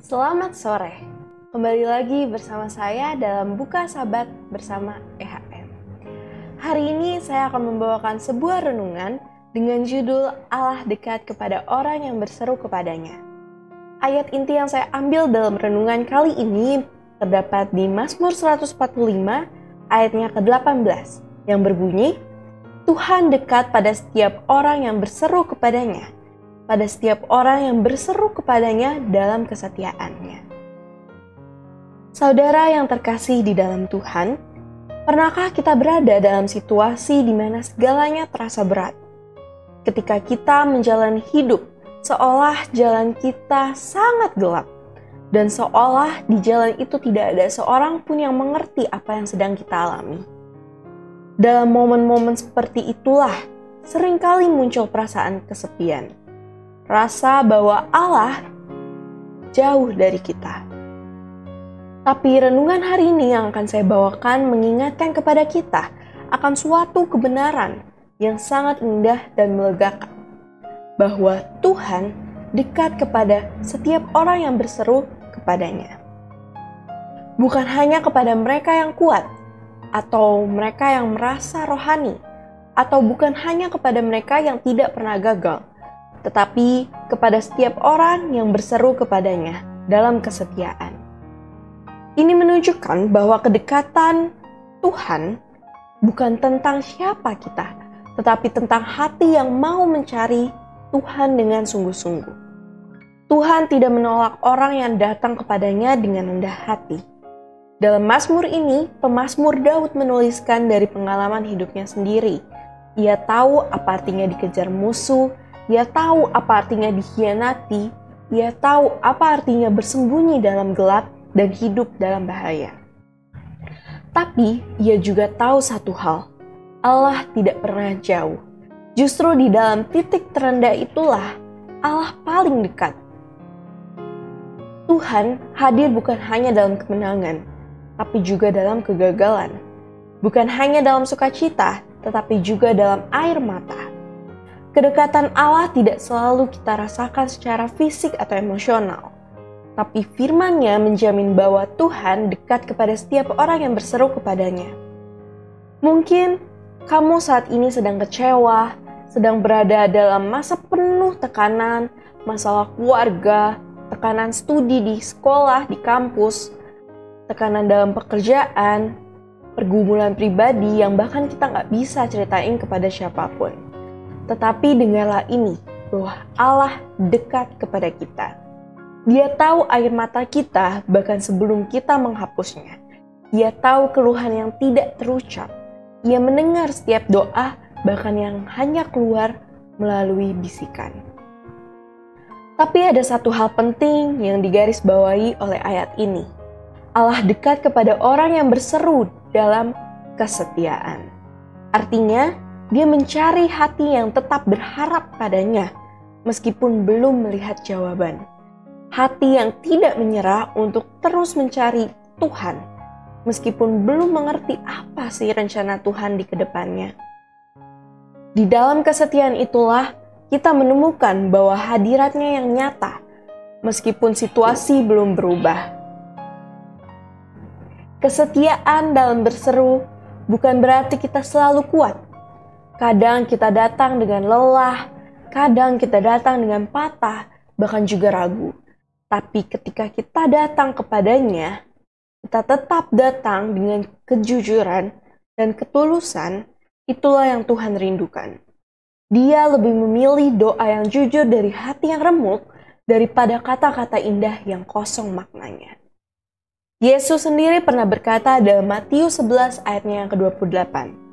Selamat sore, kembali lagi bersama saya dalam Buka Sabat bersama EHM. Hari ini saya akan membawakan sebuah renungan dengan judul Allah dekat kepada orang yang berseru kepadanya. Ayat inti yang saya ambil dalam renungan kali ini terdapat di Mazmur 145 ayatnya ke-18 yang berbunyi, Tuhan dekat pada setiap orang yang berseru kepadanya, pada setiap orang yang berseru kepadanya dalam kesetiaannya. Saudara yang terkasih di dalam Tuhan, pernahkah kita berada dalam situasi di mana segalanya terasa berat? Ketika kita menjalani hidup, seolah jalan kita sangat gelap, dan seolah di jalan itu tidak ada seorang pun yang mengerti apa yang sedang kita alami. Dalam momen-momen seperti itulah, seringkali muncul perasaan kesepian. Rasa bahwa Allah jauh dari kita. Tapi renungan hari ini yang akan saya bawakan mengingatkan kepada kita akan suatu kebenaran yang sangat indah dan melegakan. Bahwa Tuhan dekat kepada setiap orang yang berseru kepadanya. Bukan hanya kepada mereka yang kuat, atau mereka yang merasa rohani, atau bukan hanya kepada mereka yang tidak pernah gagal, tetapi kepada setiap orang yang berseru kepadanya dalam kesetiaan. Ini menunjukkan bahwa kedekatan Tuhan bukan tentang siapa kita, tetapi tentang hati yang mau mencari Tuhan dengan sungguh-sungguh. Tuhan tidak menolak orang yang datang kepadanya dengan rendah hati. Dalam Mazmur ini, pemazmur Daud menuliskan dari pengalaman hidupnya sendiri. Ia tahu apa artinya dikejar musuh, ia tahu apa artinya dikhianati, ia tahu apa artinya bersembunyi dalam gelap dan hidup dalam bahaya. Tapi ia juga tahu satu hal, Allah tidak pernah jauh. Justru di dalam titik terendah itulah Allah paling dekat. Tuhan hadir bukan hanya dalam kemenangan, tapi juga dalam kegagalan. Bukan hanya dalam sukacita, tetapi juga dalam air mata. Kedekatan Allah tidak selalu kita rasakan secara fisik atau emosional. Tapi firman-Nya menjamin bahwa Tuhan dekat kepada setiap orang yang berseru kepadanya. Mungkin kamu saat ini sedang kecewa, sedang berada dalam masa penuh tekanan, masalah keluarga, tekanan studi di sekolah, di kampus, tekanan dalam pekerjaan, pergumulan pribadi yang bahkan kita nggak bisa ceritain kepada siapapun. Tetapi dengarlah ini, bahwa Allah dekat kepada kita. Dia tahu air mata kita bahkan sebelum kita menghapusnya. Dia tahu keluhan yang tidak terucap. Ia mendengar setiap doa bahkan yang hanya keluar melalui bisikan. Tapi ada satu hal penting yang digarisbawahi oleh ayat ini. Allah dekat kepada orang yang berseru dalam kesetiaan. Artinya, Dia mencari hati yang tetap berharap padanya, meskipun belum melihat jawaban. Hati yang tidak menyerah untuk terus mencari Tuhan, meskipun belum mengerti apa sih rencana Tuhan di kedepannya. Di dalam kesetiaan itulah kita menemukan bahwa hadiratnya yang nyata, meskipun situasi belum berubah. Kesetiaan dalam berseru bukan berarti kita selalu kuat. Kadang kita datang dengan lelah, kadang kita datang dengan patah, bahkan juga ragu. Tapi ketika kita datang kepadanya, kita tetap datang dengan kejujuran dan ketulusan, itulah yang Tuhan rindukan. Dia lebih memilih doa yang jujur dari hati yang remuk daripada kata-kata indah yang kosong maknanya. Yesus sendiri pernah berkata dalam Matius 11 ayatnya yang ke-28.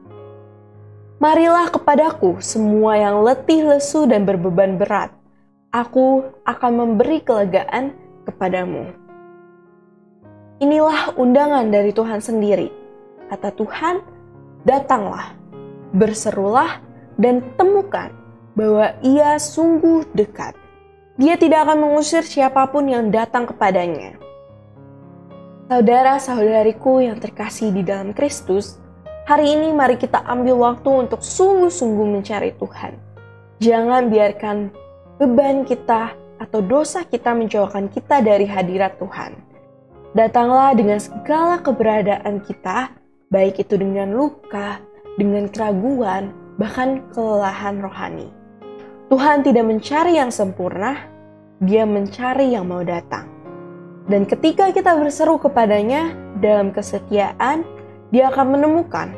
Marilah kepadaku semua yang letih lesu dan berbeban berat. Aku akan memberi kelegaan kepadamu. Inilah undangan dari Tuhan sendiri. Kata Tuhan, datanglah, berserulah, dan temukan bahwa Ia sungguh dekat. Dia tidak akan mengusir siapapun yang datang kepadanya. Saudara-saudariku yang terkasih di dalam Kristus, hari ini mari kita ambil waktu untuk sungguh-sungguh mencari Tuhan. Jangan biarkan beban kita atau dosa kita menjauhkan kita dari hadirat Tuhan. Datanglah dengan segala keberadaan kita, baik itu dengan luka, dengan keraguan, bahkan kelelahan rohani. Tuhan tidak mencari yang sempurna, Dia mencari yang mau datang. Dan ketika kita berseru kepadanya dalam kesetiaan, Dia akan menemukan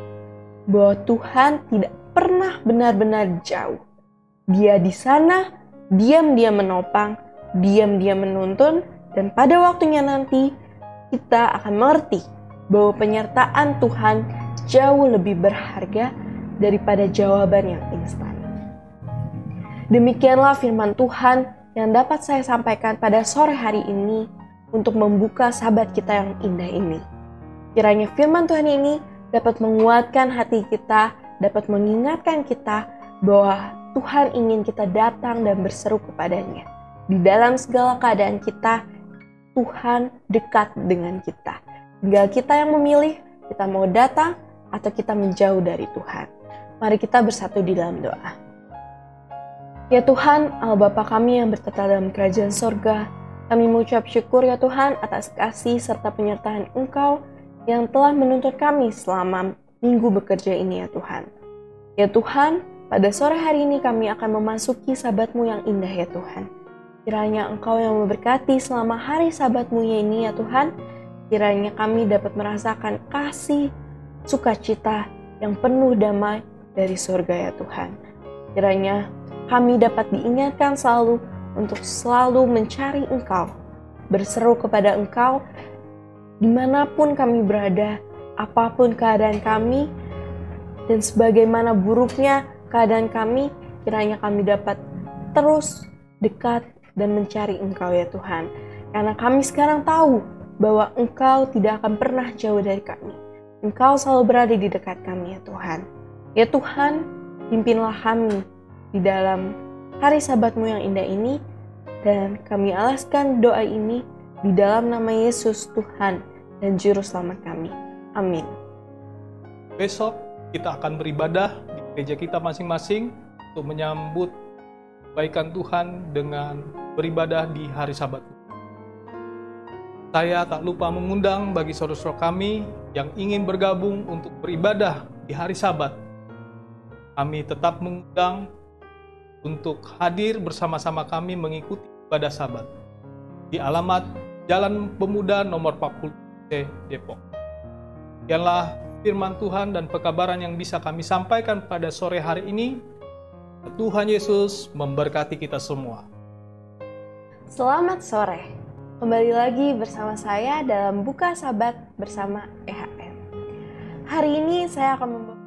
bahwa Tuhan tidak pernah benar-benar jauh. Dia di sana, diam-diam menopang, diam-diam menuntun, dan pada waktunya nanti kita akan mengerti bahwa penyertaan Tuhan jauh lebih berharga daripada jawaban yang instan. Demikianlah firman Tuhan yang dapat saya sampaikan pada sore hari ini untuk membuka sahabat kita yang indah ini. Kiranya firman Tuhan ini dapat menguatkan hati kita, dapat mengingatkan kita bahwa Tuhan ingin kita datang dan berseru kepadanya. Di dalam segala keadaan kita, Tuhan dekat dengan kita. Tinggal kita yang memilih, kita mau datang atau kita menjauh dari Tuhan. Mari kita bersatu di dalam doa. Ya Tuhan, Allah Bapa kami yang bertata dalam kerajaan sorga, kami mengucap syukur ya Tuhan atas kasih serta penyertaan Engkau yang telah menuntut kami selama minggu bekerja ini ya Tuhan. Ya Tuhan, pada sore hari ini kami akan memasuki Sabat-Mu yang indah ya Tuhan. Kiranya Engkau yang memberkati selama hari Sabat-Mu ini ya Tuhan. Kiranya kami dapat merasakan kasih, sukacita yang penuh damai dari surga ya Tuhan. Kiranya kami dapat diingatkan selalu untuk selalu mencari Engkau, berseru kepada Engkau dimanapun kami berada, apapun keadaan kami, dan sebagaimana buruknya keadaan kami, kiranya kami dapat terus dekat dan mencari Engkau ya Tuhan. Karena kami sekarang tahu bahwa Engkau tidak akan pernah jauh dari kami. Engkau selalu berada di dekat kami ya Tuhan. Ya Tuhan, pimpinlah kami di dalam hari Sabat-Mu yang indah ini, dan kami alaskan doa ini di dalam nama Yesus Tuhan dan Juru Selamat kami. Amin. Besok kita akan beribadah di gereja kita masing-masing untuk menyambut kebaikan Tuhan dengan beribadah di hari Sabat. Saya tak lupa mengundang bagi saudara-saudara kami yang ingin bergabung untuk beribadah di hari Sabat. Kami tetap mengundang untuk hadir bersama-sama kami mengikuti ibadah Sabat di alamat Jalan Pemuda nomor 40 C Depok. Sekianlah firman Tuhan dan pekabaran yang bisa kami sampaikan pada sore hari ini. Tuhan Yesus memberkati kita semua. Selamat sore. Kembali lagi bersama saya dalam Buka Sabat bersama EHM. Hari ini saya akan membawa